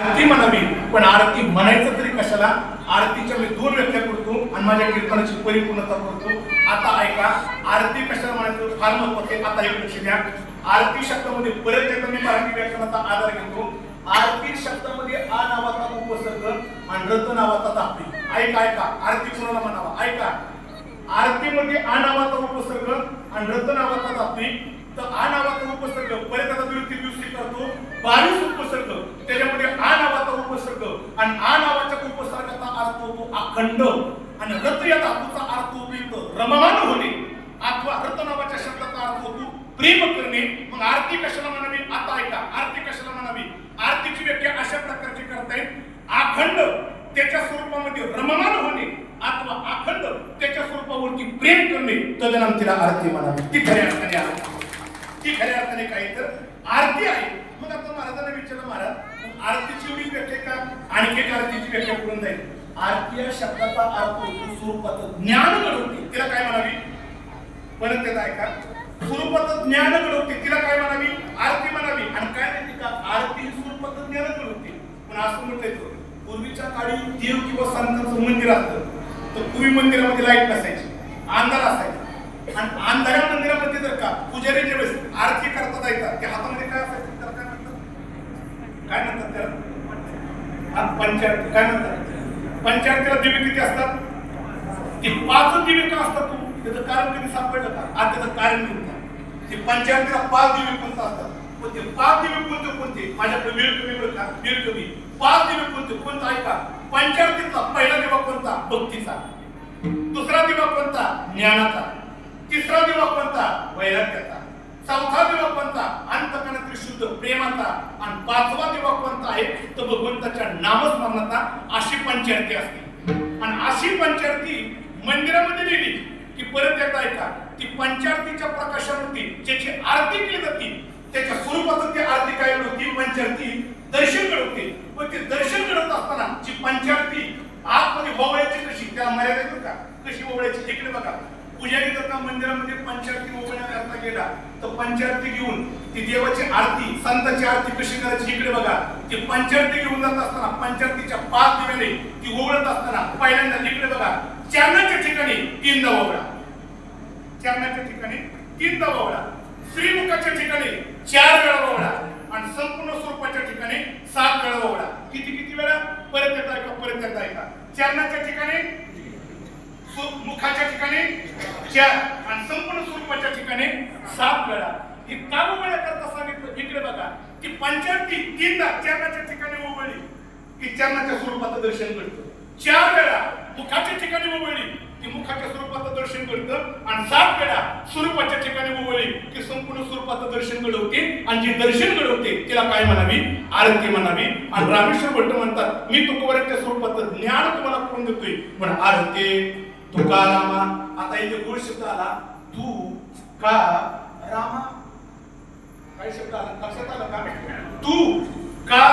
आरती म्हणावी, पण आरती म्हणायचं तरी कशाला? आरतीच्या मी दोन व्याख्या करतो आणि माझ्या कीर्तनाची परिपूर्णता करतो. आता ऐका, आरती कशाला म्हणायचं फार महत्वाचे. आता एक लक्ष द्या. आरती शब्दामध्ये परत एकदा मी मराठी व्याकरणाचा आधार घेतो. आरती शब्दामध्ये आ नावाचा उपसर्ग आणि रत नावाचा धातू. ऐका ऐका, आरती कोणाला म्हणावा? ऐका, आरतीमध्ये आ नावाचा उपसर्ग आणि रत नावाचा धातू. तर आ नावाचा उपसर्ग परत आता दुरुस्ती दुसरी करतो. 22 उपसर्ग, त्याच्यामध्ये आ नावाचा उपसर्ग आणि आ नावाच्या उपसर्गाचा अर्थ होतो अखंड आणि रत या धातूचा अर्थ होतो रममान होणे अथवा रत नावाच्या शब्दाचा अर्थ होतो प्रेम करणे. मग आरती कशाला म्हणावी? आता ऐका, आरती कशाला म्हणावी? आरतीची व्याख्या अशा प्रकारची करता येईल. अखंड त्याच्या स्वरूपामध्ये रममान होणे अथवा अखंड त्याच्या स्वरूपावरती प्रेम करणे, तदनाम तिला आरती म्हणावी. ती खऱ्या अर्थाने आहे, ती खऱ्या अर्थाने काही तर आरती आहे. मग आता महाराजांना विचारलं, महाराज आरतीची एवढी व्याख्या का? आणखी एक आरतीची व्याख्या करून जाईल. आरती या शब्दाचा अर्थ होतो स्वरूपाचं ज्ञान घडवते, तिला काय म्हणावी? परत त्याचा ऐका, स्वरूपाचं ज्ञान घडवते, तिला काय म्हणावी? आरती म्हणावी. आणि काय माहिती का, आरती स्वरूपाचं ज्ञान घडवते. पण असं म्हटलं येतं, पूर्वीच्या काळी देव किंवा संतांचं मंदिर असतं तर पूर्वी मंदिरामध्ये लाईट नसायची, अंधार असायचा. आणि अंधाऱ्या मंदिरामध्ये जर का पुजारी ज्यावेळेस आरती करता जायचा, त्या हातामध्ये काय असायचं? त्याला काय म्हणतात? काय म्हणतात त्याला? पंचारती. काय म्हणतात? पंचारतीला दिवे किती असतात? ती 5 दिवे का असतात? त्याचं कारण कधी सापडलं का? आज त्याचं कारण कोणतं? ते पंचारतीला 5 दिवे कोणतं असतात? पण ते 5 दिवे कोणते कोणते? माझ्याकडे वेळ कमी बरं का, वेळ कमी. 5 दिवे कोणते कोणता? ऐका, पंचारतीतला पहिला दिवा कोणता? भक्तीचा. दुसरा दिवा कोणता? ज्ञानाचा. तिसरा दिवा कोणता? वैराग्याचा. चौथा दिवा कोणता? अंतःकरणातील शुद्ध प्रेमाचा. आणि 5वा दिवा कोणता आहे? तर भगवंताच्या नामस्मरणाचा. अशी पंचारती असते. आणि अशी पंचारती मंदिरामध्ये नेली की परत एकदा ऐका, ती पंचारतीच्या प्रकाशावरती ज्याची आरती केली जाते त्याच्या स्वरूपात ती आरती काय होती? पंचारती दर्शन घडवते. पण ते दर्शन घडवत असताना जी पंचारती आतमध्ये ओवळायची कशी, त्याला मर्यादा येतो का? कशी ओवळायची? इकडे बघा, पुजारी जर का मंदिरामध्ये पंचारती ओवळण्याकरता गेला तर पंचारती घेऊन ती देवाची आरती, संतांची आरती कशी करायची? इकडे बघा, ती पंचारती घेऊन जात असताना पंचारतीच्या 5 दिव्याने ती ओवळत असताना पहिल्यांदा इकडे बघा, चरणाच्या ठिकाणी 3दा ओवळा, चरणाच्या ठिकाणी 3दा ओवळा, श्रीमुखाच्या ठिकाणी 4 वेळा ओवळा आणि संपूर्ण स्वरूपाच्या ठिकाणी 7 वेळा ओवळा. किती किती वेळा? परत एकदा ऐका, परत एकदा ऐका. चरणाच्या ठिकाणी, मुखाच्या ठिकाणी 4 आणि संपूर्ण स्वरूपाच्या ठिकाणी 7 वेळा. ही का ओवळ्या करता सांगितलं? इकडे बघा, ती पंचारती 3दा चरणाच्या ठिकाणी ओवळली की चरणाच्या स्वरूपाचं दर्शन घडतं. 4 वेळा मुखाच्या ठिकाणी ओवळली की मुखाच्या स्वरूपाचं दर्शन घडतं आणि 7 वेळा स्वरूपाच्या ठिकाणी ओवळली की संपूर्ण स्वरूपाचं दर्शन घडवते. आणि जे दर्शन घडवते तिला काय म्हणावी? आरती म्हणावी. आणि रामेश्वर भट्ट म्हणतात, मी तुकोबाराच्या स्वरूपाचं ज्ञान तुम्हाला करून देतोय पण आरती तुकारामा. आता इथे मूळ शब्द आला, तू का रामा. काय शब्द आला? लक्षात आला का? तू का